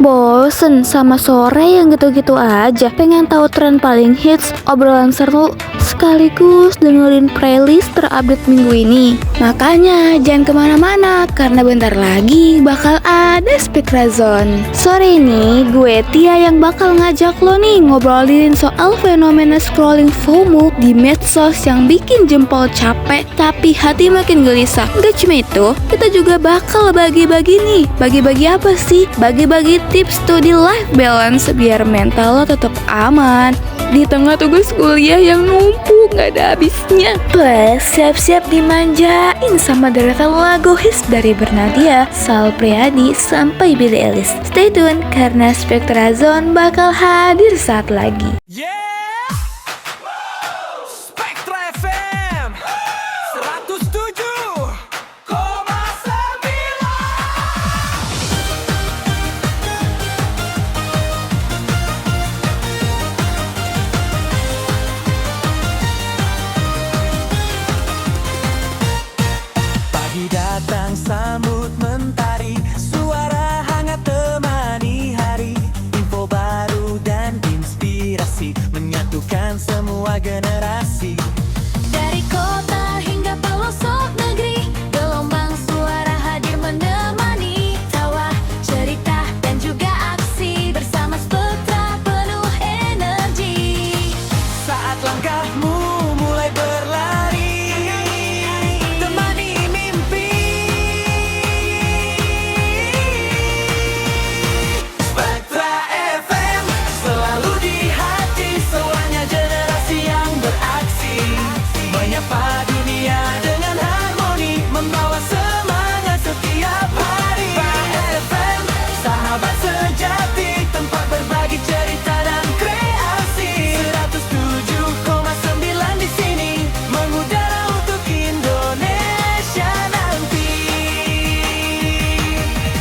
Bosen sama sore yang gitu-gitu aja. Pengen tahu tren paling hits, obrolan seru, sekaligus dengerin playlist terupdate minggu ini. Makanya jangan kemana-mana, karena bentar lagi bakal ada Spektrazone. Sore ini gue Tia yang bakal ngajak lo nih ngobrolin soal fenomena scrolling FOMO di medsos yang bikin jempol capek tapi hati makin gelisah. Gak cuma itu, kita juga bakal bagi-bagi nih. Bagi-bagi apa sih? Bagi-bagi tips study life balance biar mental lo tetap aman di tengah tugas kuliah yang numpuk gak ada habisnya. Plus siap-siap dimanjain sama deretan lagu hits dari Bernadia, Sal Priadi sampai Billie Eilish. Stay tune karena Spektrazone bakal hadir saat lagi. Spektra FM 107,9. Pagi datang sambut mentari, suara hangat temani hari, info baru dan inspirasi menyatukan semua generasi. Dari kota hingga pelosok negeri, gelombang suara hadir menemani tawa, cerita dan juga aksi bersama Spektra penuh energi. Saat langkahmu mulai berlari, temani mimpi. Spektra FM selalu di hati, suaranya generasi yang beraksi, menyapa dunia dengan harmoni, membawa semangat setiap hari. Spektra FM, sahabat sejati, tempat berbagi cerita dan kreasi. 107,9 di sini, mengudara untuk Indonesia nanti.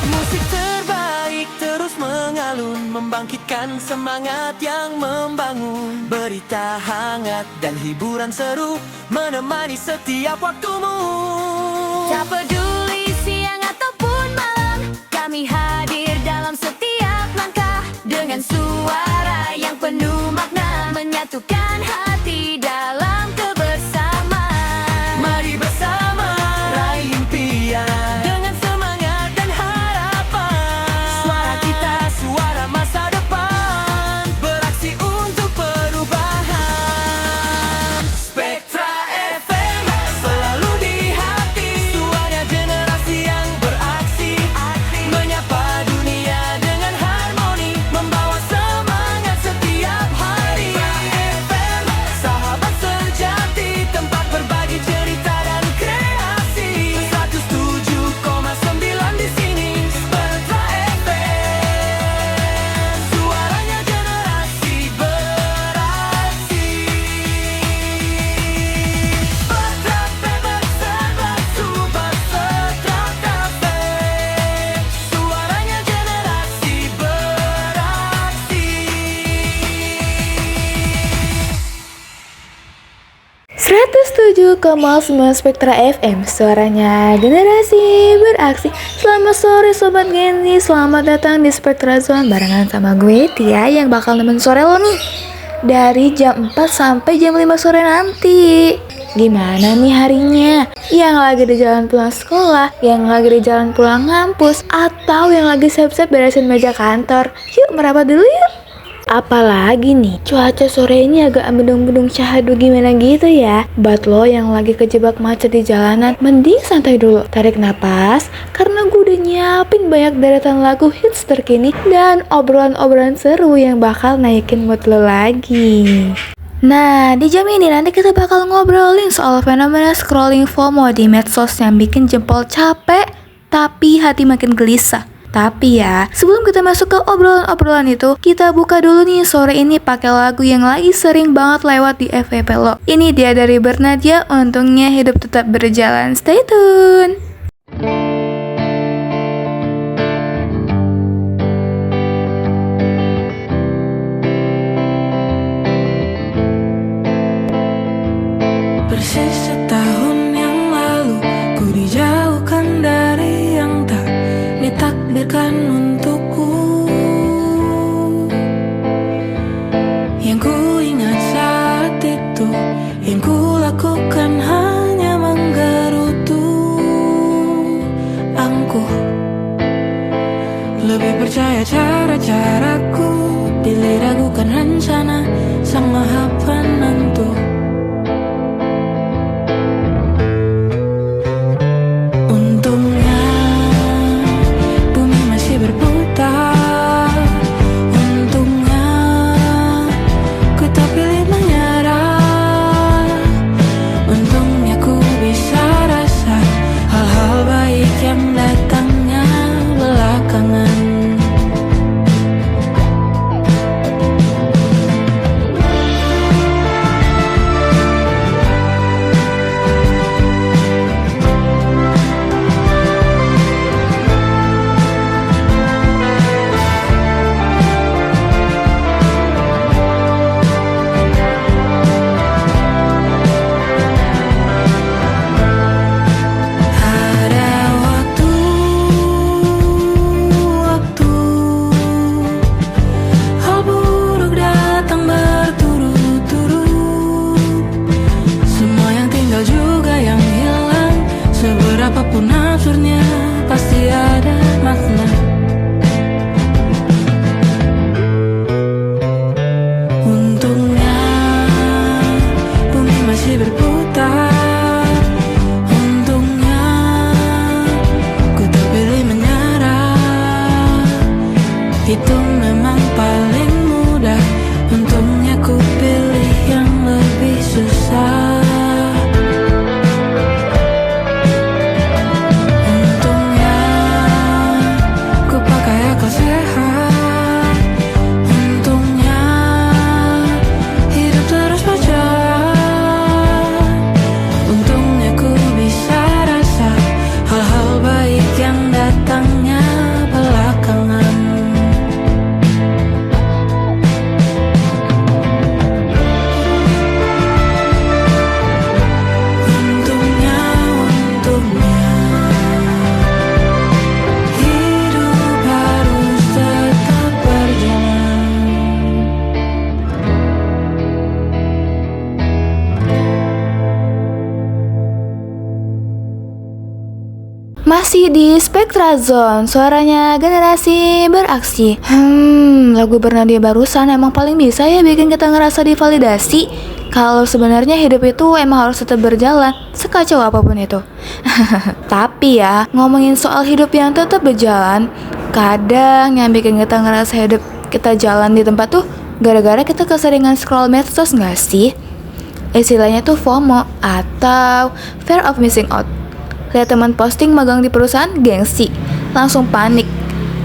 Musik terbaik terus mengalun, membangkitkan semangat yang membangun. Berita hangat dan hiburan seru menemani setiap waktumu. Tak peduli siang ataupun malam, kami hadir dalam setiap langkah dengan suara yang penuh makna, menyatukan hati dalam kebersamaan. Mari bersama raih impian dengan semangat dan harapan. Suara kita, suara masa depan, beraksi untuk perubahan. Spektra FM selalu di hati, suara generasi yang beraksi, menyapa dunia dengan harmoni, membawa semangat setiap hari. FM, sahabat sejati, tempat berbagi cerita dan kreasi. 107,9 di sini, Spektra FM, suaranya generasi beraksi. Spektra FM bersama Super Spektra Cafe, suaranya generasi beraksi. 107,9 Spektra FM, suaranya generasi beraksi. Selamat sore Sobat Genzi, selamat datang di Spektrazone barengan sama gue Tia yang bakal nemenin sore lo nih dari jam 4 sampai jam 5 sore nanti. Gimana nih harinya? Yang lagi di jalan pulang sekolah, yang lagi di jalan pulang ngampus, atau yang lagi siap-siap beresin meja kantor? Yuk merapat dulu yuk. Apalagi nih, cuaca sore ini agak mendung-mendung syahdu gimana gitu ya. Buat lo yang lagi kejebak macet di jalanan, mending santai dulu, tarik napas, karena gue udah nyiapin banyak deretan lagu hits terkini dan obrolan-obrolan seru yang bakal naikin mood lo lagi. Nah, di jam ini nanti kita bakal ngobrolin soal fenomena scrolling FOMO di medsos yang bikin jempol capek, tapi hati makin gelisah. Tapi ya, sebelum kita masuk ke obrolan-obrolan itu, kita buka dulu nih sore ini pakai lagu yang lagi sering banget lewat di FYP lo. Ini dia dari Bernadia, untungnya hidup tetap berjalan. Stay tune. Persis setahun yang lalu, ku dijauhkan dari yang tak ditakdirkan untukku. percaya cara-caraku, pilih ragukan rencana Sang Maha Penentu. Untungnya bumi masih berputar, untungnya ku tak pilih menyerah, untungnya ku bisa rasa hal-hal baik yang datangnya belakangan. Ada waktu hal buruk datang berturut-turut. Semua yang tinggal juga yang hilang, seberapapun absurdnya pasti ada makna. Untungnya bumi masih berputar, untungnya ku tak pilih menyerah. Itu memang paling mudah, untungnya ku pilih yang lebih susah. Untungnya ku pakai akal sehat, untungnya hidup terus berjalan, untungnya ku bisa rasa hal-hal baik yang datangnya belakangan. Untungnya hidup harus tetap berjalan. Masih di Spectra Zone, suaranya generasi beraksi. Lagu Bernadya barusan emang paling bisa ya bikin kita ngerasa divalidasi kalau sebenarnya hidup itu emang harus tetap berjalan, sekacau apapun itu. Tapi ya, ngomongin soal hidup yang tetap berjalan, kadang yang bikin kita ngerasa hidup kita jalan di tempat tuh gara-gara kita keseringan scroll medsos gak sih? Istilahnya tuh FOMO atau Fear of Missing Out. Lihat teman posting magang di perusahaan, gengsi, langsung panik.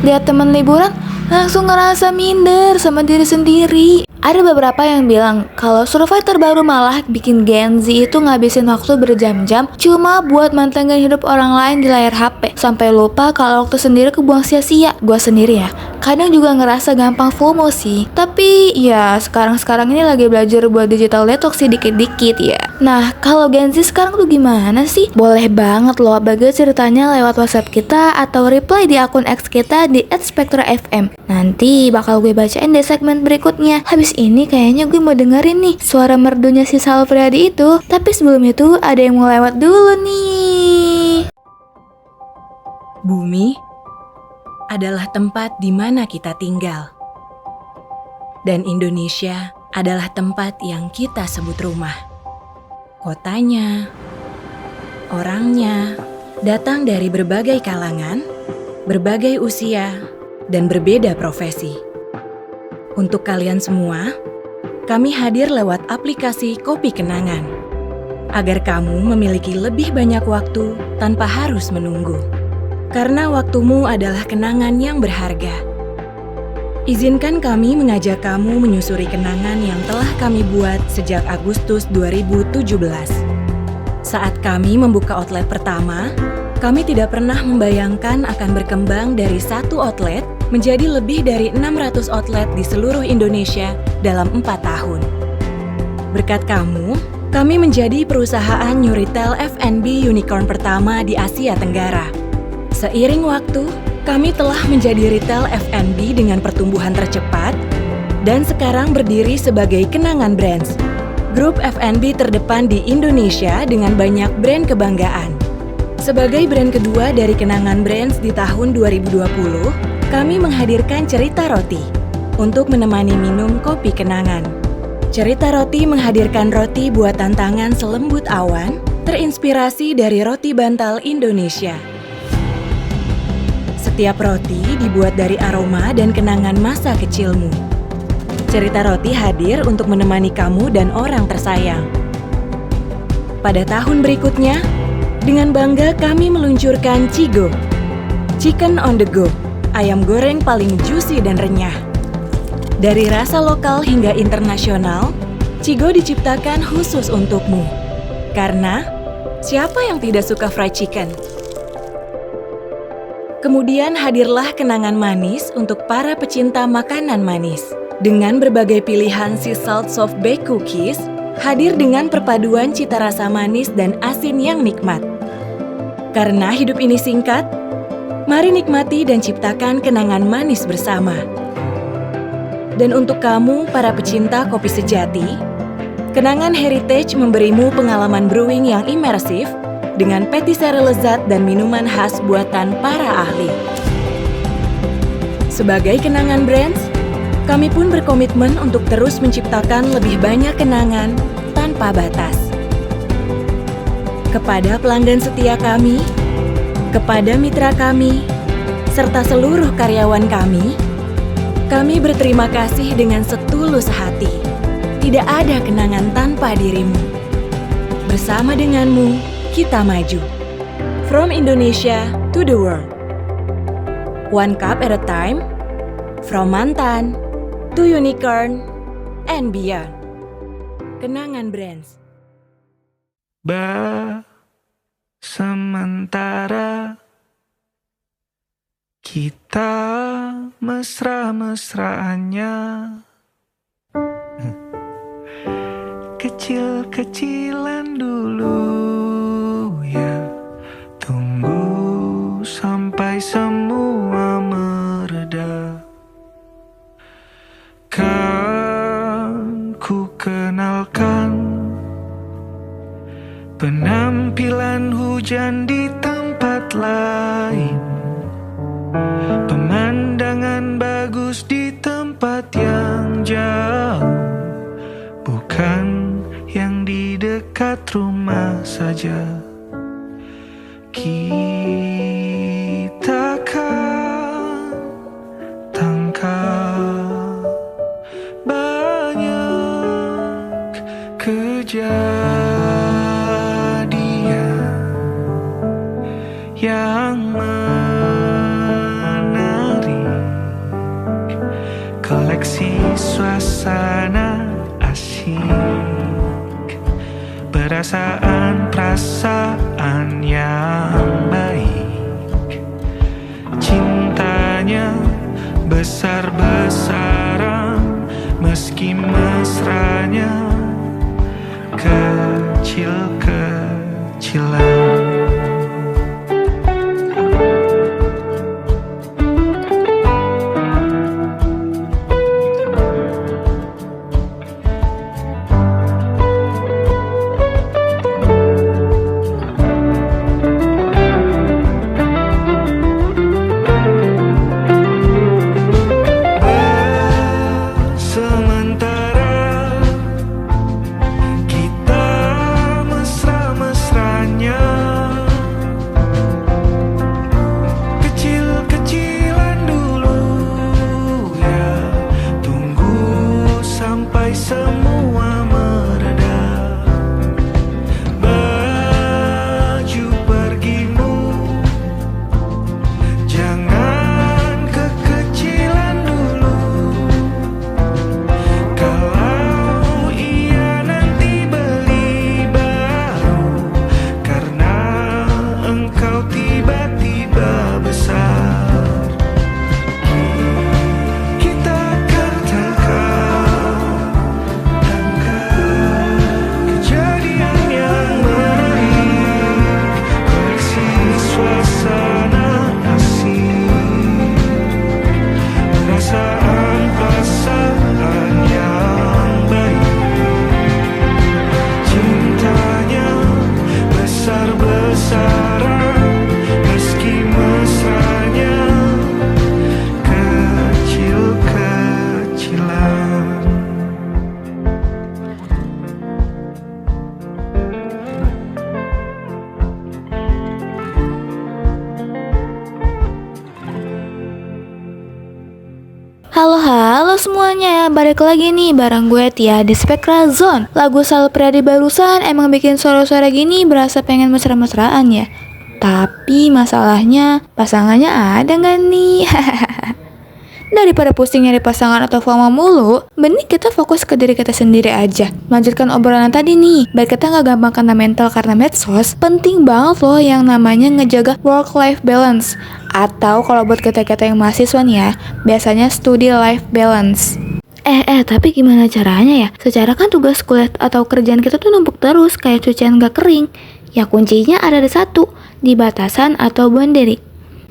Lihat teman liburan, langsung ngerasa minder sama diri sendiri. Ada beberapa yang bilang kalau survei terbaru malah bikin Gen Z itu ngabisin waktu berjam-jam cuma buat mantengin hidup orang lain di layar HP, sampai lupa kalau waktu sendiri kebuang sia-sia. Gua sendiri ya, kadang juga ngerasa gampang FOMO sih. Tapi ya sekarang ini lagi belajar buat digital detox sih dikit-dikit ya. Nah, kalau Gen Z sekarang tuh gimana sih? Boleh banget loh bagi ceritanya lewat WhatsApp kita atau reply di akun X kita di @spektrafm. Nanti bakal gue bacain di segmen berikutnya. Habis ini kayaknya gue mau dengerin nih suara merdunya si Sal Priadi itu. Tapi sebelum itu ada yang mau lewat dulu nih. Bumi adalah tempat di mana kita tinggal. Dan Indonesia adalah tempat yang kita sebut rumah. Kotanya, orangnya, datang dari berbagai kalangan, berbagai usia, dan berbeda profesi. Untuk kalian semua, kami hadir lewat aplikasi Kopi Kenangan, agar kamu memiliki lebih banyak waktu tanpa harus menunggu. Karena waktumu adalah kenangan yang berharga. Izinkan kami mengajak kamu menyusuri kenangan yang telah kami buat sejak Agustus 2017. Saat kami membuka outlet pertama, kami tidak pernah membayangkan akan berkembang dari satu outlet menjadi lebih dari 600 outlet di seluruh Indonesia dalam 4 tahun. Berkat kamu, kami menjadi perusahaan new retail F&B unicorn pertama di Asia Tenggara. Seiring waktu, kami telah menjadi retail F&B dengan pertumbuhan tercepat dan sekarang berdiri sebagai Kenangan Brands, grup F&B terdepan di Indonesia dengan banyak brand kebanggaan. Sebagai brand kedua dari Kenangan Brands di tahun 2020, kami menghadirkan cerita roti untuk menemani minum kopi kenangan. Cerita roti menghadirkan roti buatan tangan selembut awan, terinspirasi dari roti bantal Indonesia. Setiap roti dibuat dari aroma dan kenangan masa kecilmu. Cerita roti hadir untuk menemani kamu dan orang tersayang. Pada tahun berikutnya, dengan bangga kami meluncurkan Cigo, Chicken on the Go, ayam goreng paling juicy dan renyah. Dari rasa lokal hingga internasional, Cigo diciptakan khusus untukmu. Karena, siapa yang tidak suka fried chicken? Kemudian hadirlah kenangan manis untuk para pecinta makanan manis. Dengan berbagai pilihan sea salt soft baked cookies, hadir dengan perpaduan cita rasa manis dan asin yang nikmat. Karena hidup ini singkat, mari nikmati dan ciptakan kenangan manis bersama. Dan untuk kamu, para pecinta kopi sejati, Kenangan Heritage memberimu pengalaman brewing yang imersif dengan patisserie lezat dan minuman khas buatan para ahli. Sebagai Kenangan Brands, kami pun berkomitmen untuk terus menciptakan lebih banyak kenangan tanpa batas. Kepada pelanggan setia kami, kepada mitra kami, serta seluruh karyawan kami berterima kasih dengan setulus hati. Tidak ada kenangan tanpa dirimu. Bersama denganmu, kita maju. From Indonesia to the world. One cup at a time, from mantan to unicorn and beyond. Kenangan Brands. Sementara kita mesra-mesraannya, kecil-kecilan dulu ya, tunggu sampai semua mereda. Kan ku kenalkan penampilan hujan di tempat lain, pemandangan bagus di tempat yang jauh, bukan yang di dekat rumah saja. Kita kan tangkap banyak kejadian yang menarik, koleksi suasana asyik, perasaan yang baik, cintanya besar-besaran, meski mesranya kecil-kecilan. Sementara kita mesra-mesranya, Halo semuanya, balik lagi nih bareng gue Tia di Spectra Zone. Lagu Sal Priadi barusan emang bikin suara-suara gini berasa pengen mesra-mesraan ya. Tapi masalahnya pasangannya ada gak nih? Daripada pusing nyari pasangan atau FOMO mulu, mending kita fokus ke diri kita sendiri aja. Melanjutkan obrolan tadi nih, biar kita gak gampang kena mental karena medsos. Penting banget loh yang namanya ngejaga work-life balance. Atau kalau buat kita-kita yang mahasiswa nih ya, biasanya study life balance. Tapi gimana caranya ya? Secara kan tugas kuliah atau kerjaan kita tuh numpuk terus kayak cucian gak kering. Ya kuncinya ada di satu, di batasan atau boundary.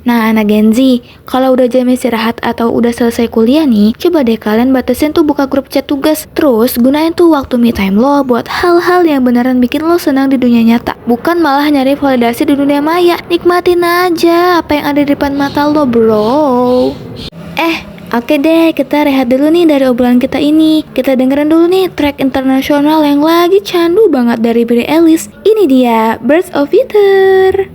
Nah anak Gen Z, kalau udah jam istirahat atau udah selesai kuliah nih, coba deh kalian batasin tuh buka grup chat tugas. Terus gunain tuh waktu me time lo buat hal-hal yang beneran bikin lo senang di dunia nyata. Bukan malah nyari validasi di dunia maya. Nikmatin aja apa yang ada di depan mata lo bro. Oke deh, kita rehat dulu nih dari obrolan kita ini. Kita dengerin dulu nih track internasional yang lagi candu banget dari Billie Eilish. Ini dia, Birds of Winter.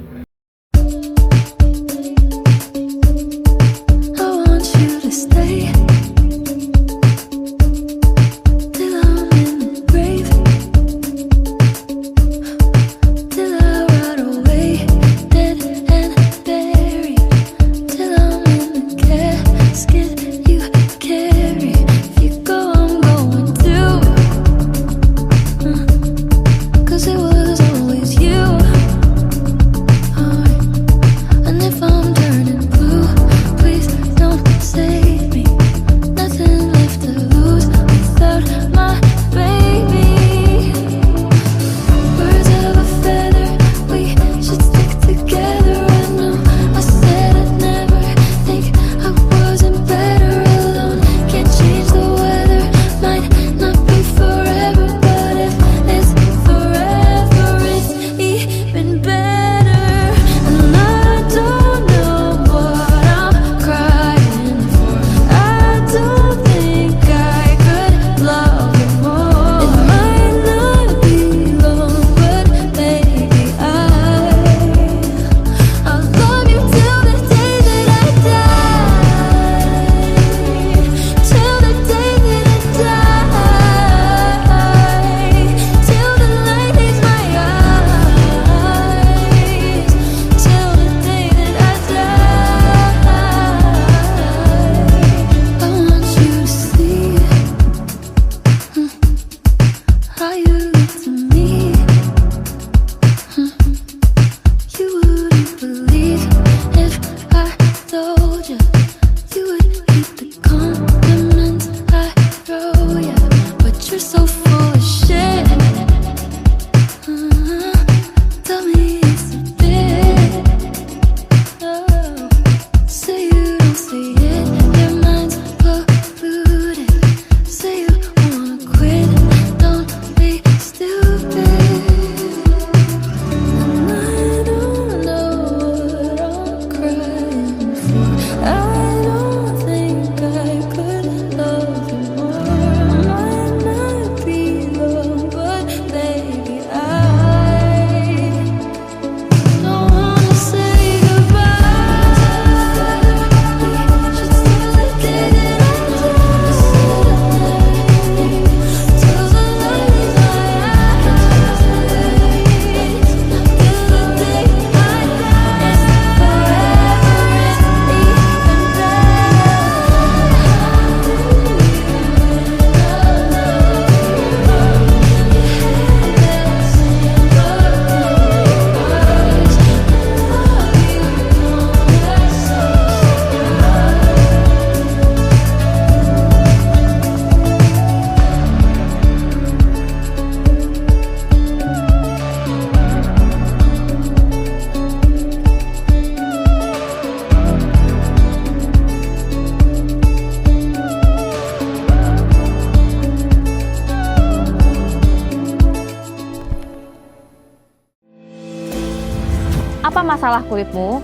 Apa masalah kulitmu?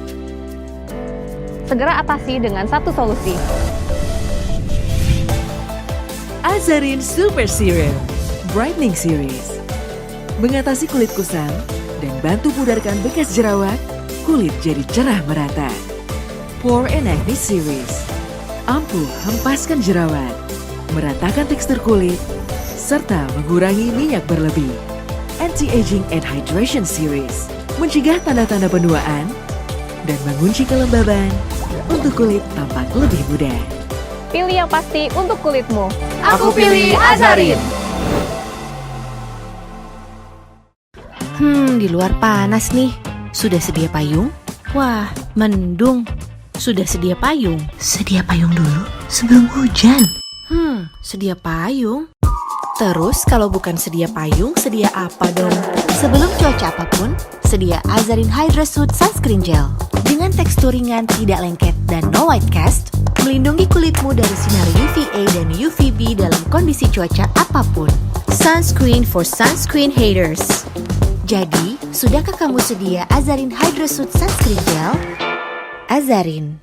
Segera atasi dengan satu solusi. Azarin Super Serum Brightening Series mengatasi kulit kusam dan bantu pudarkan bekas jerawat, kulit jadi cerah merata. Pore and Acne Series Ampuh hempaskan jerawat, meratakan tekstur kulit, serta mengurangi minyak berlebih. Anti-Aging and Hydration Series mencegah tanda-tanda penuaan dan mengunci kelembaban untuk kulit tampak lebih muda. Pilih yang pasti untuk kulitmu. Aku pilih Azarin. Di luar panas nih. Sudah sedia payung? Wah, mendung. Sudah sedia payung? Sedia payung dulu sebelum hujan. Sedia payung? Terus kalau bukan sedia payung, sedia apa dong? Sebelum cuaca apapun, sedia Azarin Hydra Suit Sunscreen Gel. Dengan tekstur ringan, tidak lengket, dan no white cast, melindungi kulitmu dari sinar UVA dan UVB dalam kondisi cuaca apapun. Sunscreen for sunscreen haters. Jadi, sudahkah kamu sedia Azarin Hydra Suit Sunscreen Gel? Azarin.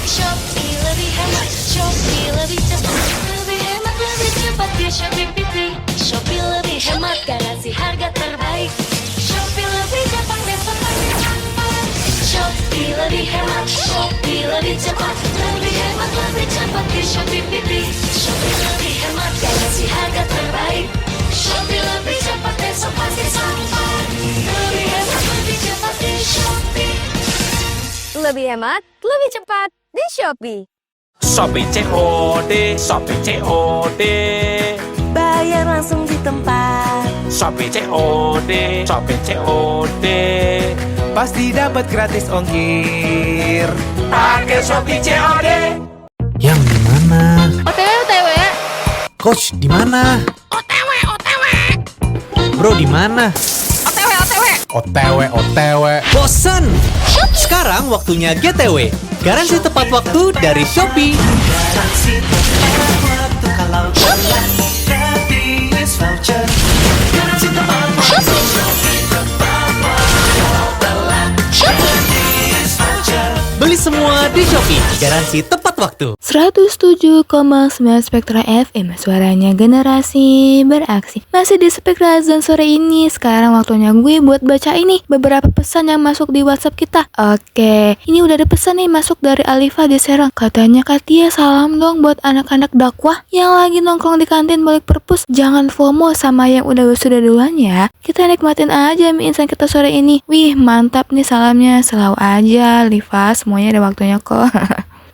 Shopee lebih hemat, Shopee lebih cepat, lebih hemat, lebih cepat di Shopee PP. Shopee lebih hemat, garansi harga terbaik. Shopee lebih cepat, besok pasti sampai. Shopee lebih hemat, Shopee lebih cepat, lebih hemat, lebih cepat di Shopee PP. Shopee lebih hemat, garansi harga terbaik. Shopee lebih cepat, besok pasti sampai. Lebih hemat, lebih cepat di Shopee. Lebih hemat, lebih cepat di Shopee. Shopee COD, Shopee COD, Bayar langsung di tempat. Shopee COD, Shopee COD. Pasti dapat gratis ongkir. Pakai Shopee COD. Yang di mana? OTW. Coach di mana? OTW. Bro di mana? OTW. Bosan. Sekarang waktunya GTW. Garansi tepat waktu dari Shopee. Garansi tepat waktu kalau telat, gratis voucher. Garansi tepat waktu, Shopee tepat waktu kalau telat, gratis voucher. Beli semua di Shopee. Garansi tepat waktu. 107,9 Spektra FM, suaranya generasi beraksi. Masih di Spektra Zone sore ini. Sekarang waktunya gue buat baca ini beberapa pesan yang masuk di WhatsApp kita. Oke, ini udah ada pesan nih masuk dari Alifa di Serang. Katanya, Katia salam dong buat anak-anak dakwah yang lagi nongkrong di kantin balik perpus. Jangan FOMO sama yang udah wisuda duluan ya. Kita nikmatin aja mie instan kita sore ini. Wih, mantap nih salamnya. Selalu aja, Alifa, semuanya ada waktunya kok.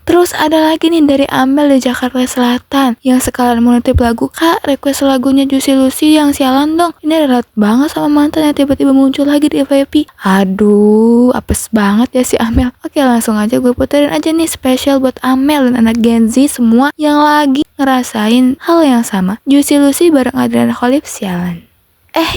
Terus ada lagi nih dari Amel di Jakarta Selatan yang sekalian mau nitip lagu. Kak, request lagunya Juicy Lucy yang sialan dong. Ini relate banget sama mantan yang tiba-tiba muncul lagi di FYP. Aduh, apes banget ya si Amel. Oke, langsung aja gue puterin aja nih spesial buat Amel dan anak Gen Z semua yang lagi ngerasain hal yang sama. Juicy Lucy bareng Adriana Khalif, sialan.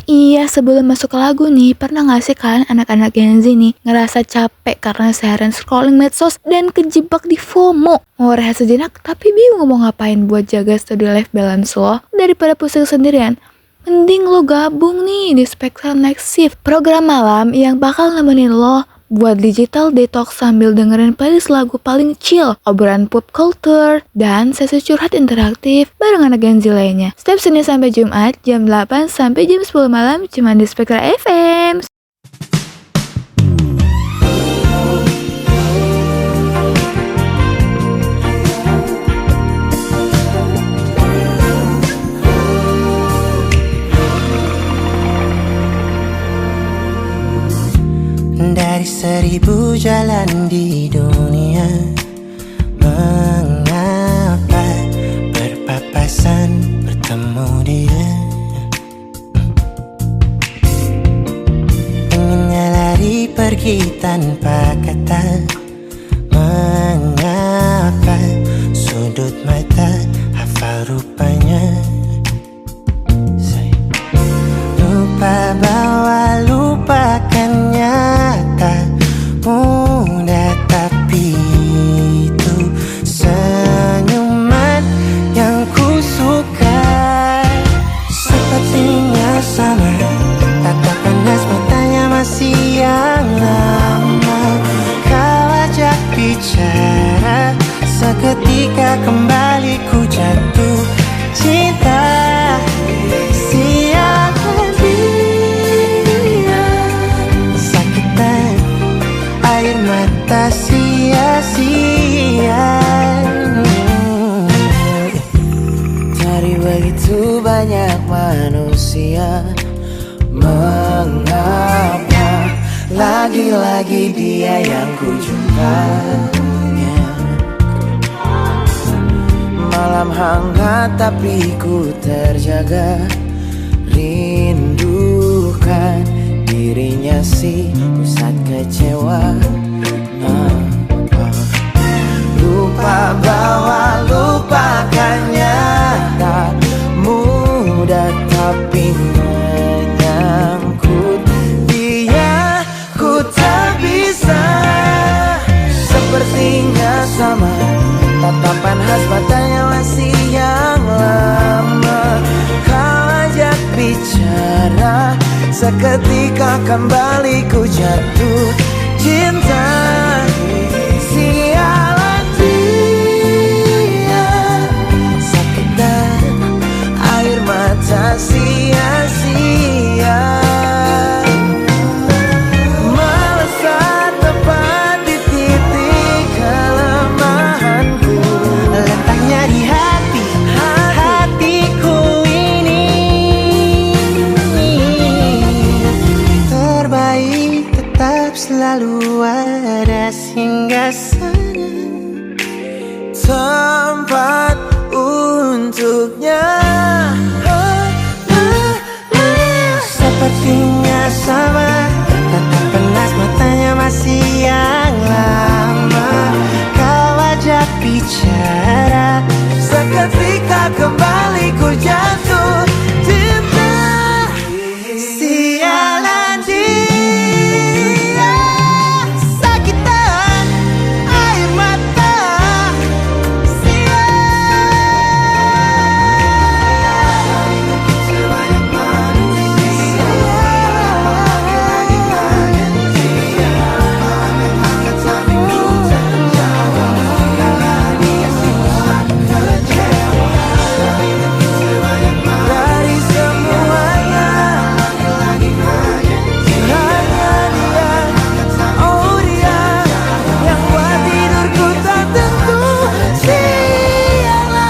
Iya, sebelum masuk ke lagu nih, pernah gak sih kalian anak-anak Gen Z nih ngerasa capek karena seharian scrolling medsos dan kejebak di FOMO? Mau rehat sejenak tapi bingung mau ngapain buat jaga study life balance lo daripada pusing sendirian? Mending lo gabung nih di Spectral Night Shift, program malam yang bakal nemenin lo buat digital detox sambil dengerin playlist lagu paling chill, obrolan pop culture, dan sesi curhat interaktif bareng anak Gen Z lainnya. Setiap Senin sampai Jumat, jam 8 sampai jam 10 malam, cuma di Spektra FM. Dari 1000 jalan di dunia, mengapa berpapasan bertemu dia? Inginnya lari pergi tanpa kata, mengapa sudut mata hafal rupanya? Lupa bahwa lupakannya tak mudah, tapi itu senyuman yang ku suka. Sepertinya sama, tatap panas matanya masih yang lama. Kau ajak bicara, seketika kembali Dari begitu banyak manusia, mengapa lagi-lagi dia yang ku jumpanya? Malam hangat tapi ku terjaga, rindukan dirinya si pusat kecewa. Lupa bahwa lupakannya tak mudah, tapi menyangkut dia ku tak bisa. Sepertinya sama, tatapan khas matanya masih yang lama. Kau ajak bicara, seketika kembali ku jatuh cinta. Sialan dia, sakitan air mata sia-sia. Melesat tepat di titik kelemahanku, letaknya di hatiku ini. Terbaik tetap selalu ada singgasana, tempat untuknya. Sepertinya sama, tatapan nas matanya masih yang lama. Kau ajak bicara, seketika kembali ku jatuh cinta. Sialan dia, sakitan air mata sia. Sebanyak manusia, hangat tapi ku terjawab. Dia semua kecewa. Dari semuanya, hanya dia, oh dia yang buat tidurku tak tentu. Sialan.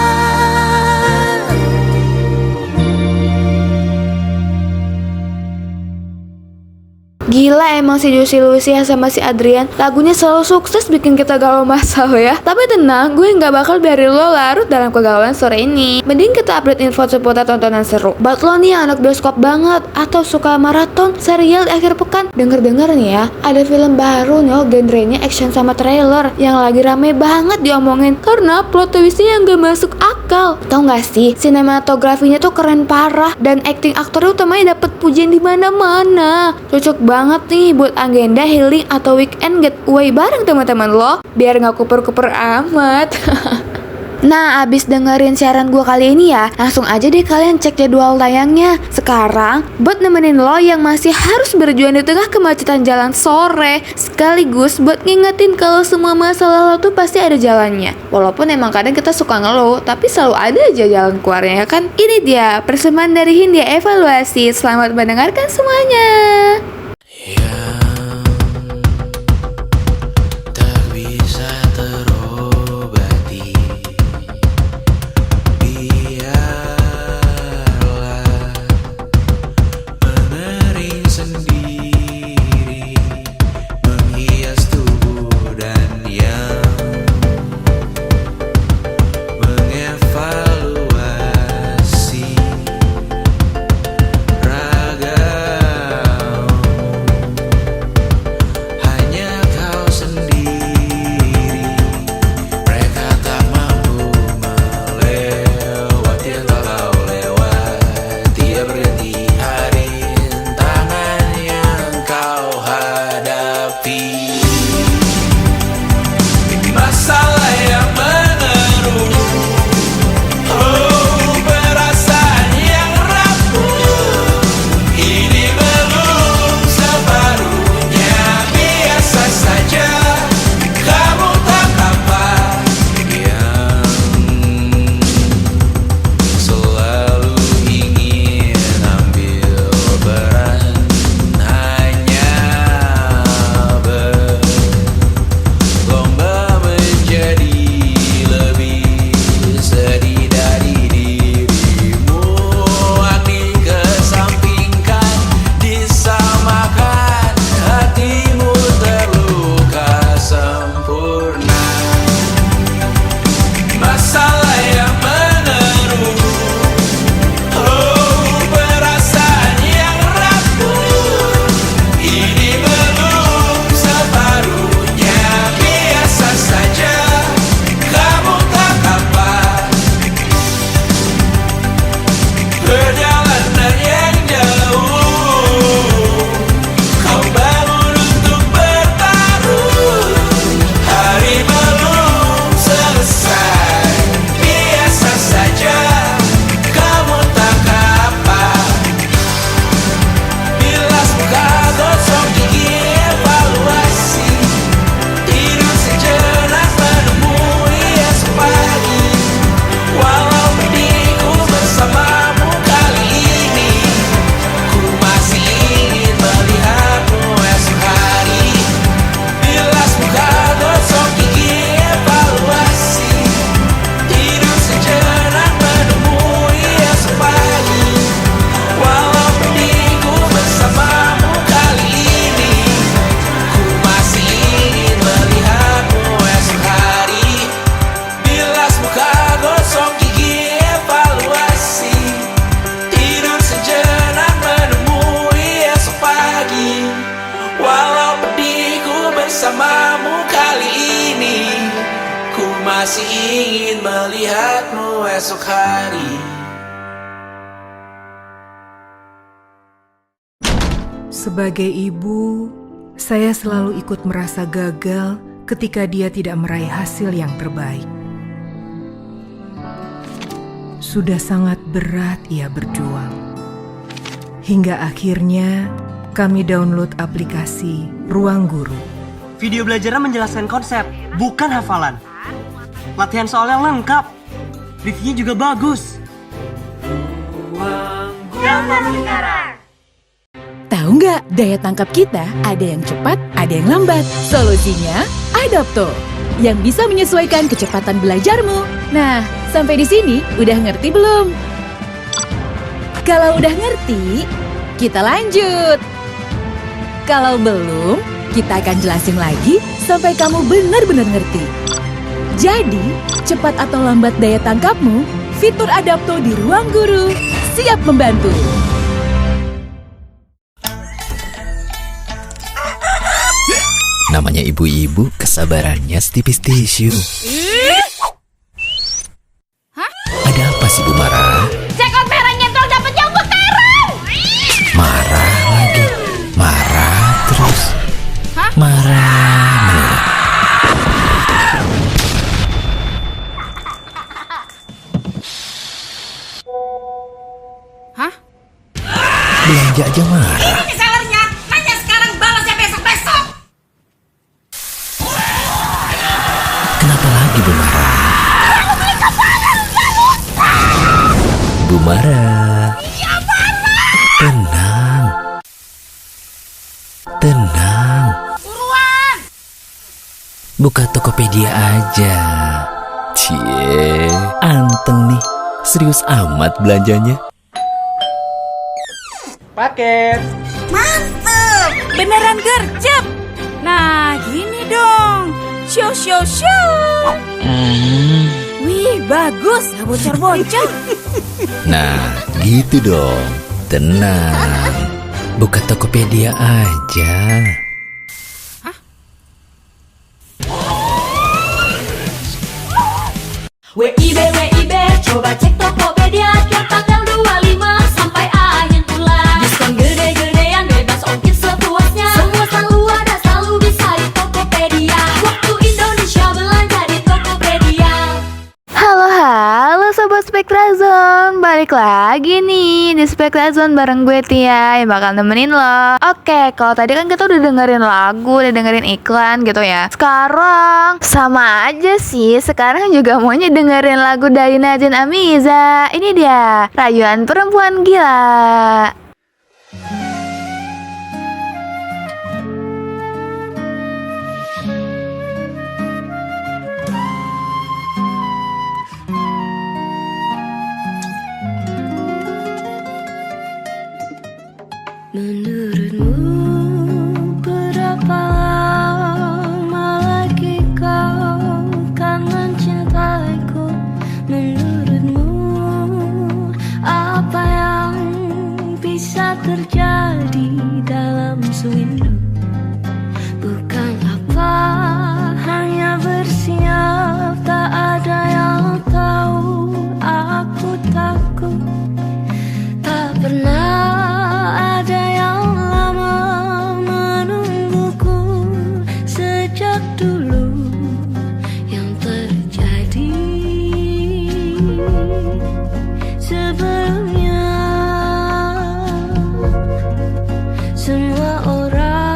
Gila emang si Juicy Lucia sama si Adrian, lagunya selalu sukses bikin kita galau masal ya. Tapi tenang, gue nggak bakal biarin lo larut dalam kegalauan sore ini. Mending kita update info seputar tontonan seru. Buat lo nih yang anak bioskop banget atau suka maraton serial di akhir pekan, denger-denger nih ya, ada film baru nih, genrenya action sama trailer yang lagi rame banget diomongin karena plot twistnya yang gak masuk akal. Tau gak sih, sinematografinya tuh keren parah dan acting aktor utamanya dapet pujian di mana-mana. Cocok banget nih buat agenda healing atau weekend getaway bareng teman-teman lo, biar nggak kuper-kuper amat. Nah, abis dengerin siaran gue kali ini ya, langsung aja deh kalian cek jadwal tayangnya. Sekarang, buat nemenin lo yang masih harus berjuang di tengah kemacetan jalan sore, sekaligus buat ngingetin kalau semua masalah lo tuh pasti ada jalannya. Walaupun emang kadang kita suka ngeluh, tapi selalu ada aja jalan keluarnya ya kan? Ini dia, persembahan dari Hindia Evaluasi. Selamat mendengarkan semuanya. Tak bisa terobati, biarlah mengering sendiri, menghias tubuh dan yang mengevaluasi ragam masih ingin melihatmu esok hari. Sebagai ibu, saya selalu ikut merasa gagal ketika dia tidak meraih hasil yang terbaik. Sudah sangat berat ia berjuang. Hingga akhirnya kami download aplikasi Ruang Guru. Video belajarnya menjelaskan konsep, bukan hafalan. Latihan soalnya lengkap. Reviewnya juga bagus. Tahu nggak, daya tangkap kita ada yang cepat, ada yang lambat. Solusinya, Adapto, yang bisa menyesuaikan kecepatan belajarmu. Nah, sampai di sini udah ngerti belum? Kalau udah ngerti, kita lanjut. Kalau belum, kita akan jelasin lagi sampai kamu benar-benar ngerti. Jadi, cepat atau lambat daya tangkapmu, fitur Adapto di Ruang Guru siap membantu. Namanya ibu-ibu, kesabarannya setipis tisu. Ada apa sih Bu Mara? Cekot merah nyentol dapet nyambut terong. Marah lagi, marah terus. Marah melulu. Belanja aja marah. Ini sellernya, nanya sekarang balasnya besok-besok. Kenapa lagi Bu Mara? Bu Mara. Tenang. Tenang. Buruan. Buka Tokopedia aja. Cie, anteng nih. Serius amat belanjanya. Paket. Mantep, beneran gercep. Nah, gini dong. Show. Wih, bagus, gak bocor-bocor. Nah, gitu dong. Tenang. Buka Tokopedia aja. WIB, coba cek Tokopedia tiap tanggal 25 sampai akhir bulan. Diskon gede-gedean bebas ongkir sepuasnya. Semua selalu ada, selalu bisa di Tokopedia. Waktu Indonesia belanja di Tokopedia. Halo Sobat Spektrazone, balik lagi nih di Spektrazone bareng gue Tia yang bakal nemenin lo. Oke, kalau tadi kan kita udah dengerin lagu, udah dengerin iklan gitu ya. Sekarang sama aja sih, sekarang juga maunya dengerin lagu dari Nadine Amiza. Ini dia, Rayuan Perempuan Gila. Menurutmu berapa lama lagi kau kan mencintaiku? Menurutmu apa yang bisa terjadi dalam sewindu? Bukan apa hanya bersiap, tak ada yang tahu. Aku takut tak pernah ada yang lama menungguku sejak dulu. Yang terjadi sebelumnya, semua orang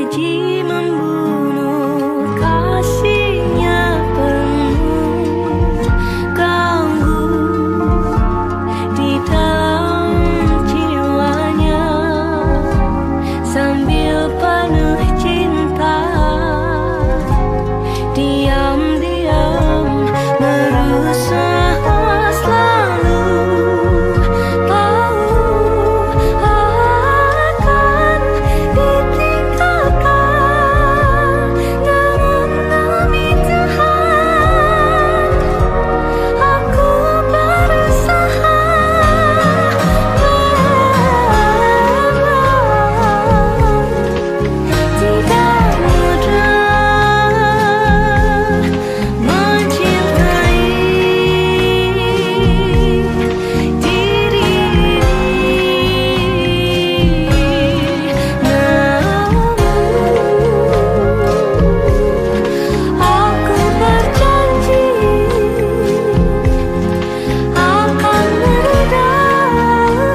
keji membunuh, kasihnya penuh ganggu di dalam jiwanya, sambil penuh cinta diam-diam merusak, selalu tahu akan ditinggalkan. Namun demi Tuhan aku berusaha. Tidak mudah mencintai diri ini, namun aku berjanji akan meredam seperti semestinya.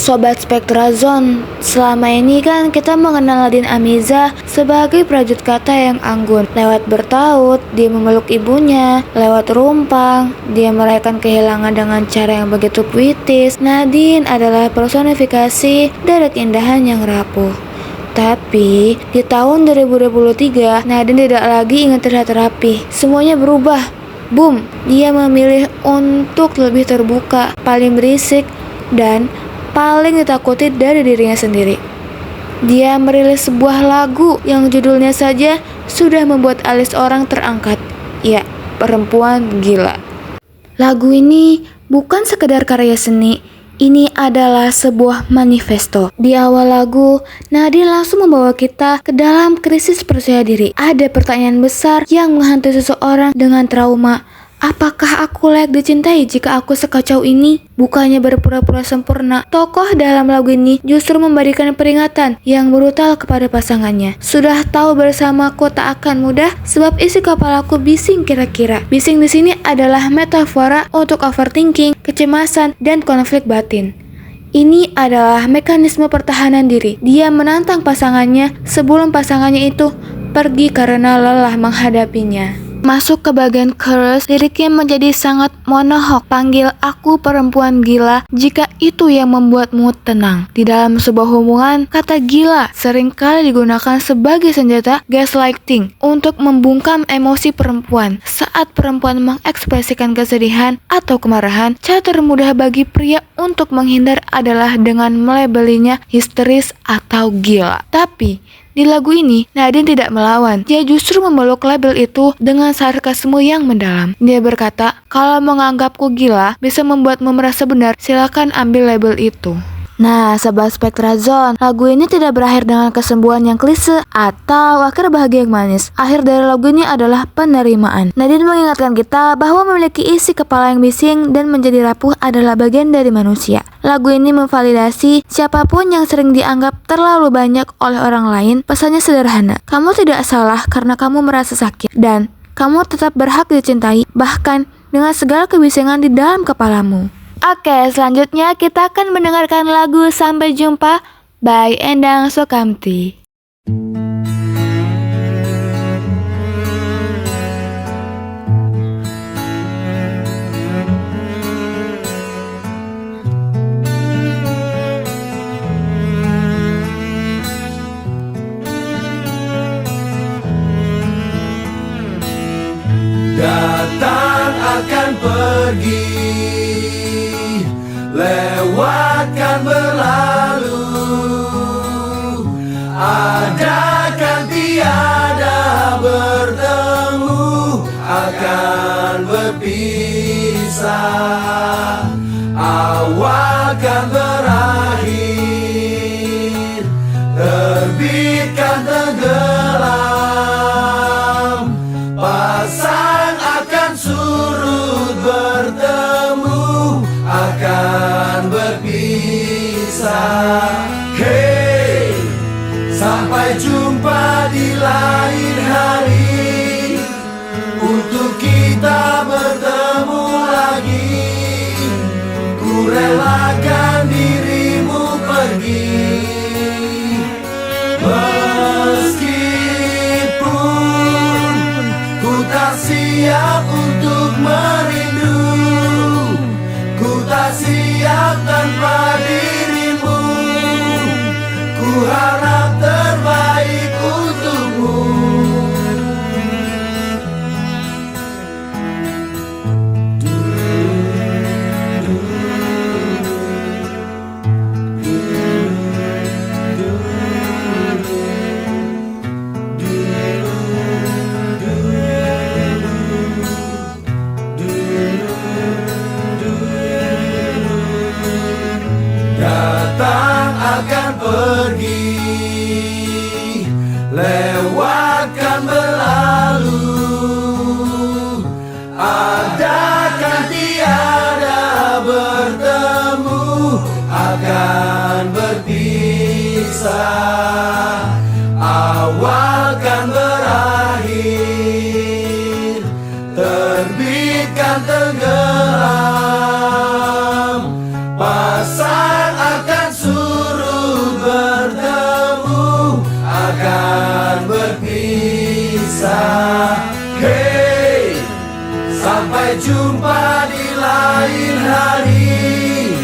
Sobat Spektrazone, selama ini kan kita mengenal Nadine Amiza sebagai prajurit kata yang anggun. Lewat bertaut, dia memeluk ibunya. Lewat rumpang, dia merayakan kehilangan dengan cara yang begitu puitis. Nadine adalah personifikasi dari keindahan yang rapuh. Tapi di tahun 2023, Nadine tidak lagi ingin terlihat rapi. Semuanya berubah. Boom, dia memilih untuk lebih terbuka, paling berisik, dan paling ditakuti dari dirinya sendiri. Dia merilis sebuah lagu yang judulnya saja sudah membuat alis orang terangkat. Ya, Perempuan Gila. Lagu ini bukan sekedar karya seni, ini adalah sebuah manifesto. Di awal lagu, Nadine langsung membawa kita ke dalam krisis percaya diri. Ada pertanyaan besar yang menghantui seseorang dengan trauma. Apakah aku layak dicintai jika aku sekacau ini? Bukannya berpura-pura sempurna, tokoh dalam lagu ini justru memberikan peringatan yang brutal kepada pasangannya. Sudah tahu bersamaku tak akan mudah, sebab isi kepalaku bising kira-kira. Bising di sini adalah metafora untuk overthinking, kecemasan, dan konflik batin. Ini adalah mekanisme pertahanan diri. Dia menantang pasangannya sebelum pasangannya itu pergi karena lelah menghadapinya. Masuk ke bagian chorus, liriknya menjadi sangat monohok. Panggil aku perempuan gila jika itu yang membuatmu tenang. Di dalam sebuah hubungan, kata gila seringkali digunakan sebagai senjata gaslighting untuk membungkam emosi perempuan. Saat perempuan mengekspresikan kesedihan atau kemarahan, cara termudah bagi pria untuk menghindar adalah dengan melabelinya histeris atau gila. Tapi di lagu ini, Nadine tidak melawan. Dia justru memeluk label itu dengan sarkasme yang mendalam. Dia berkata, kalau menganggapku gila bisa membuatmu merasa benar, silakan ambil label itu. Nah, Sobat Spektrazone, lagu ini tidak berakhir dengan kesembuhan yang klise atau akhir bahagia yang manis. Akhir dari lagu ini adalah penerimaan. Nadine mengingatkan kita bahwa memiliki isi kepala yang bising dan menjadi rapuh adalah bagian dari manusia. Lagu ini memvalidasi siapapun yang sering dianggap terlalu banyak oleh orang lain. Pesannya sederhana, kamu tidak salah karena kamu merasa sakit, dan kamu tetap berhak dicintai, bahkan dengan segala kebisingan di dalam kepalamu. Oke, selanjutnya kita akan mendengarkan lagu Sampai Jumpa by Endang Sukamti. Adakan tiada bertemu, akan berpisah. Awal kan berakhir, terbitkan tenggelam. Pasang akan surut, bertemu akan berpisah. Hey, sampai jumpa di lain hari, untuk kita bertemu lagi. Ku relakan dirimu pergi, meskipun ku tak siap untuk merindu. Ku tak siap tanpa dirimu. Ku harap terbaik untukmu. Datang akan pergi, lewatkan berlalu. Adakan tiada bertemu, akan berpisah. Awal kan berakhir, terbitkan tenggelam. Pasang akan surut, bertemu akan berpisah. Hey, sampai jumpa di lain hari,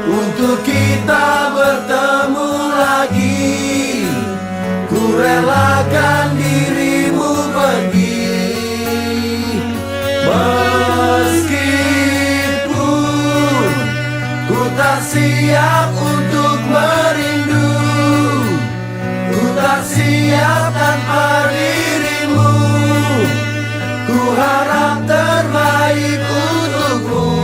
untuk kita bertemu lagi. Ku relakan dirimu pergi, meskipun ku tak siap untuk merindu. Ku tak siap tanpa dirimu. Ku harap terbaik untukmu.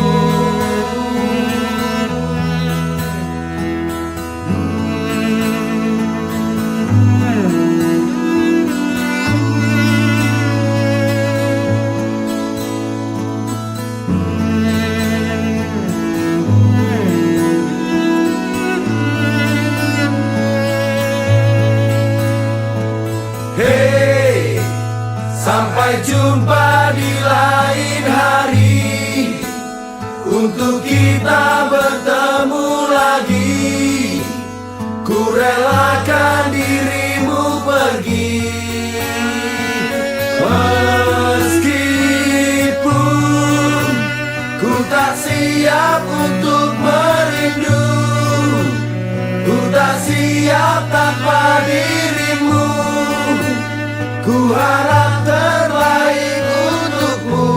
Hey, sampai jumpa di lain hari, untuk kita bertemu lagi. Ku relakan dirimu pergi, meskipun ku tak siap untuk merindu. Ku tak siap tanpa dirimu. Ku harap terbaik untukmu.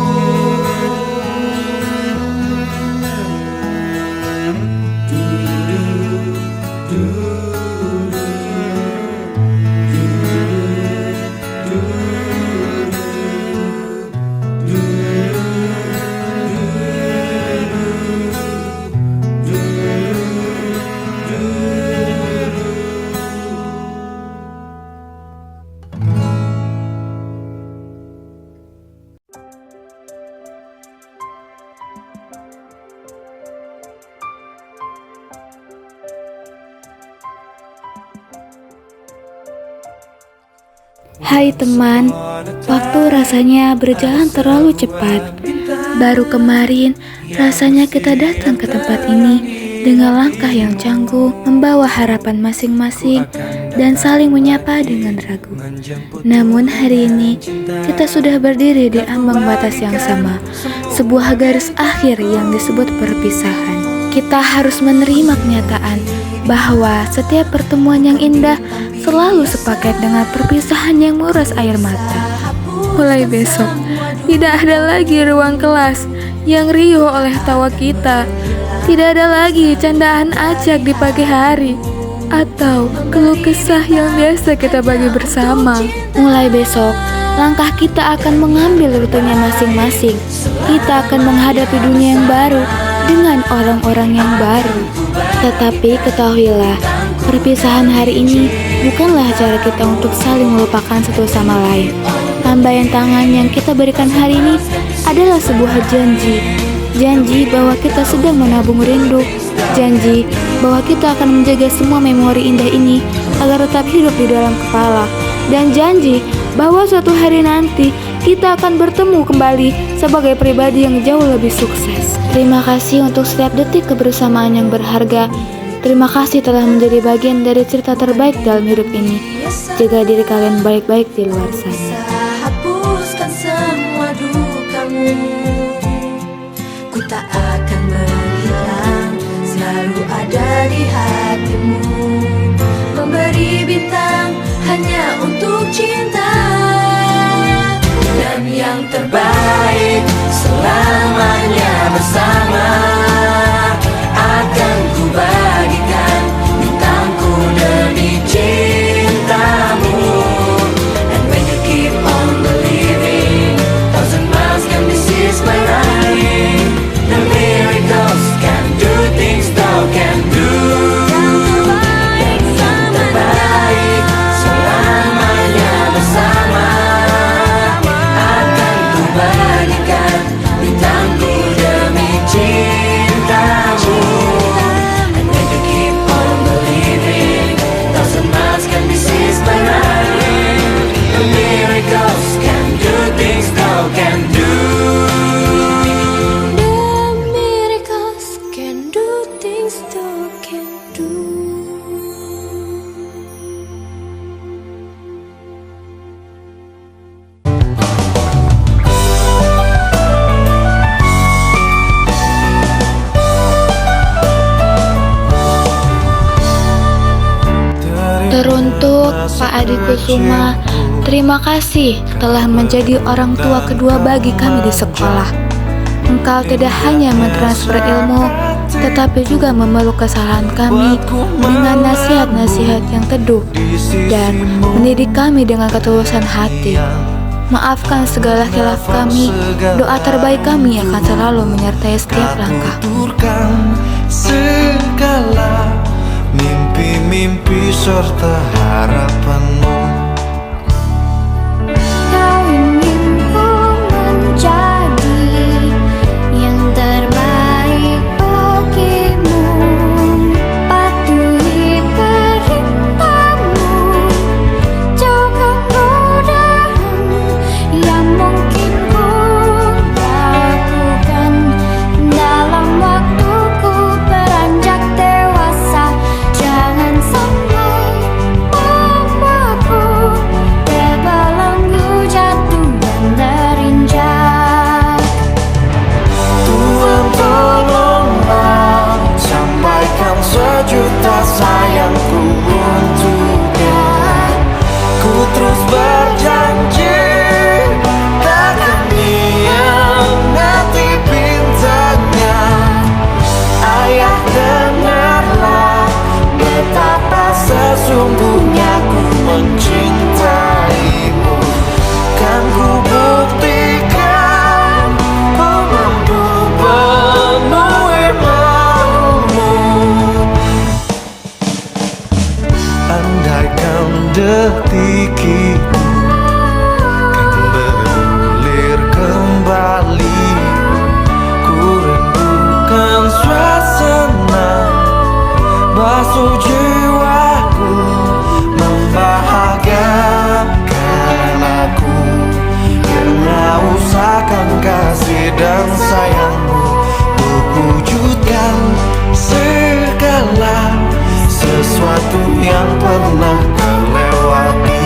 Hai teman, waktu rasanya berjalan terlalu cepat. Baru kemarin rasanya kita datang ke tempat ini dengan langkah yang canggung, membawa harapan masing-masing dan saling menyapa dengan ragu. Namun hari ini kita sudah berdiri di ambang batas yang sama, sebuah garis akhir yang disebut perpisahan. Kita harus menerima kenyataan bahwa setiap pertemuan yang indah selalu sepaket dengan perpisahan yang menguras air mata. Mulai besok, tidak ada lagi ruang kelas yang riuh oleh tawa kita. Tidak ada lagi candaan acak di pagi hari. atau keluh kesah yang biasa kita bagi bersama. Mulai besok, langkah kita akan mengambil rutenya masing-masing. Kita akan menghadapi dunia yang baru dengan orang-orang yang baru. Tetapi ketahuilah, perpisahan hari ini bukanlah cara kita untuk saling melupakan satu sama lain. Lambaian tangan yang kita berikan hari ini adalah sebuah janji. Janji bahwa kita sedang menabung rindu. Janji bahwa kita akan menjaga semua memori indah ini agar tetap hidup di dalam kepala. Dan janji bahwa suatu hari nanti kita akan bertemu kembali sebagai pribadi yang jauh lebih sukses. Terima kasih untuk setiap detik kebersamaan yang berharga. Terima kasih telah menjadi bagian dari cerita terbaik dalam hidup ini. Jaga diri kalian baik-baik di luar sana. Hapuskan semua dukamu, ku tak akan menghilang, selalu ada di hatimu. Memberi bintang hanya untuk cinta, dan yang terbaik selamanya bersama. Akan ku bagikan bintangku demi cintamu. And when you keep on believing, thousand miles can be seized by running. The miracles can do things thou can do. Teruntuk Pak Adi Kusuma, terima kasih telah menjadi orang tua kedua bagi kami di sekolah. Engkau tidak hanya mentransfer ilmu, tetapi juga memeluk kesalahan kami dengan nasihat-nasihat yang teduh dan mendidik kami dengan ketulusan hati. Maafkan segala khilaf kami, doa terbaik kami akan selalu menyertai setiap langkah. Segala mimpi-mimpi serta harapanmu. Kau ingin ku menjadi yang terbaik bagimu. Patuhi perintahmu, jauhkan godaan yang mungkin ku lakukan dalam waktuku beranjak dewasa. Jangan sampai membuatku terbelenggu, jatuh dan terinjak. Tuhan tolonglah, sampaikan sejuta sayangku untuknya. Ku terus berjanji takkan mengingati bintangnya. Ayah, dengarlah betapa sesungguhnya ku mencintaimu. Kan ku buktikan ku mampu penuhi maumu. Andaikan detik itu kan bergulir kembali, ku rindukan suasana basuh jiwaku, membahagiakan aku. Karena usahakan kasih dan sayangmu, untuk wujudkan segala sesuatu yang pernah terlewati.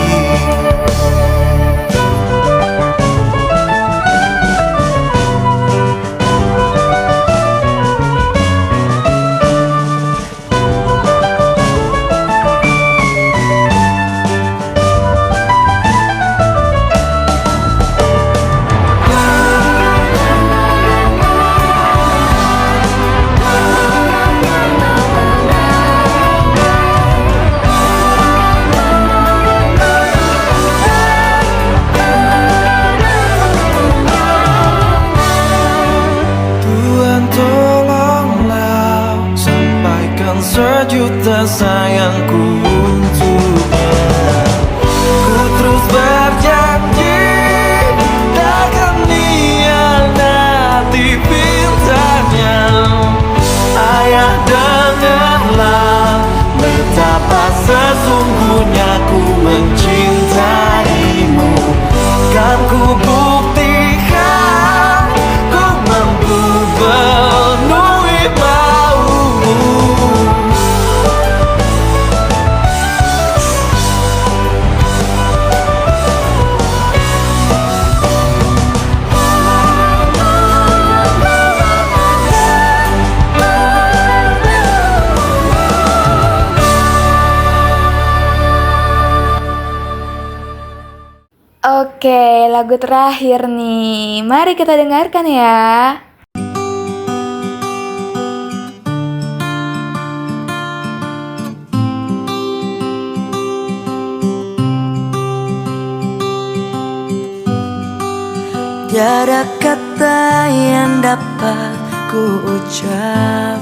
mata sayangku untuknya. Ku terus berjanji takkan hianati pintanya. Ayah, dengarlah betapa sesungguhnya ku mencintaimu. Kan ku buktikan ku mampu penuhi maumu. Oke, lagu terakhir nih. Mari kita dengarkan ya. Tiada kata yang dapat ku ucap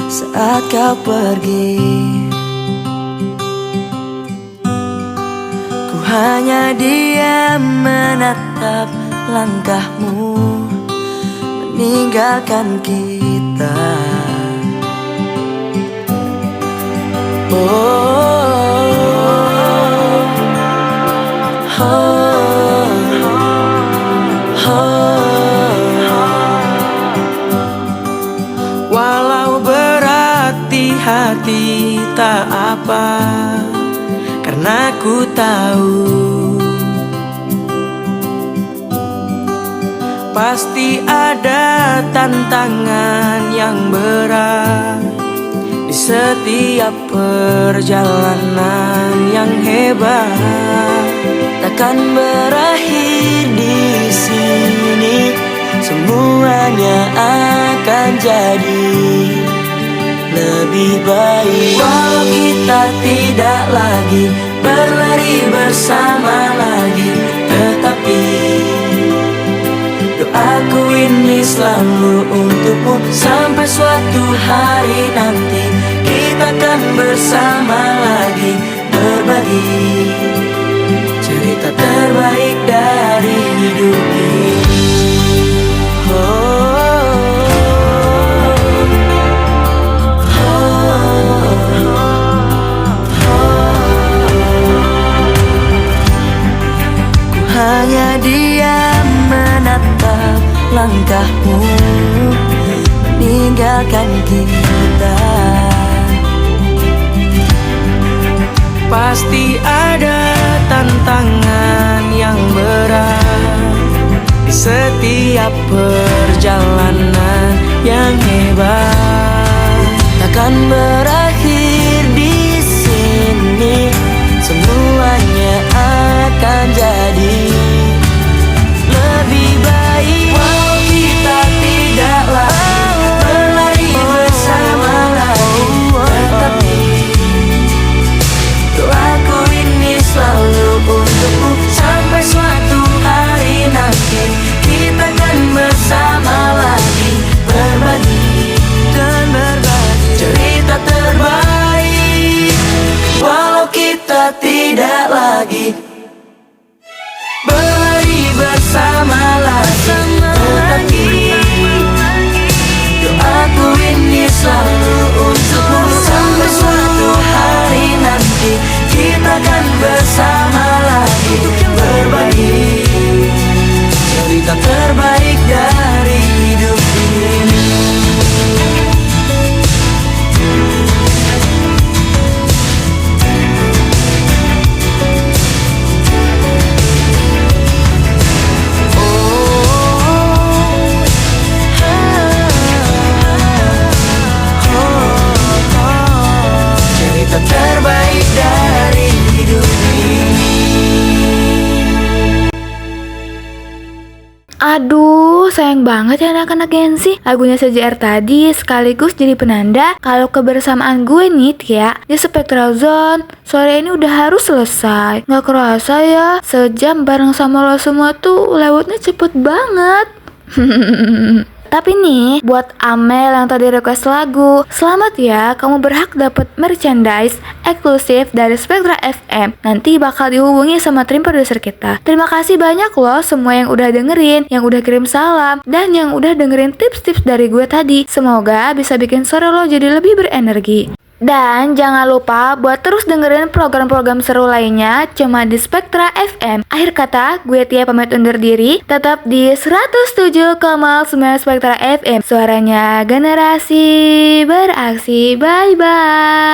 saat kau pergi. Ku hanya diam menatap langkahmu meninggalkan kita. Walau berat di hati tak apa, karena ku tahu pasti ada tantangan yang berat di setiap perjalanan yang hebat. Takkan berakhir di sini, semuanya akan jadi lebih baik. Walau kita tidak lagi berlari bersama lagi, tetapi doaku ini selalu untukmu. Sampai suatu hari nanti kita akan bersama lagi, berbagi cerita terbaik dari hidup ini. Hanya diam menatap langkahmu meninggalkan kita. Pasti ada tantangan yang berat di setiap perjalanan yang hebat. Takkan berakhir di sini, semuanya akan jadi lebih baik. Walau kita tidak lagi berlari bersama lagi, tetapi doaku ini selalu untukmu. Sampai suatu hari nanti kita akan bersama lagi, berbagi dan berbagi cerita terbaik. Walau kita tidak lagi berlari bersama lagi, tetapi doaku ini selalu untukmu. Sampai suatu hari nanti kita akan bersama lagi, berbagi cerita terbaik dari hidup ini. Cerita terbaik dari hidup ini. Aduh, sayang banget ya anak-anak Gen Z. Lagunya CJR tadi sekaligus jadi penanda kalau kebersamaan gue nih Tia di Spectral Zone sore ini udah harus selesai. Gak kerasa ya, sejam bareng sama lo semua tuh lewatnya cepet banget. Tapi nih, buat Amel yang tadi request lagu, selamat ya, kamu berhak dapat merchandise eksklusif dari Spektra FM. Nanti bakal dihubungi sama tim produser kita. Terima kasih banyak loh semua yang udah dengerin, yang udah kirim salam, dan yang udah dengerin tips-tips dari gue tadi. Semoga bisa bikin sore lo jadi lebih berenergi. Dan jangan lupa buat terus dengerin program-program seru lainnya cuma di Spektra FM. Akhir kata, gue Tia pamit undur diri. Tetap di 107,9 Spektra FM. Suaranya generasi beraksi. Bye-bye.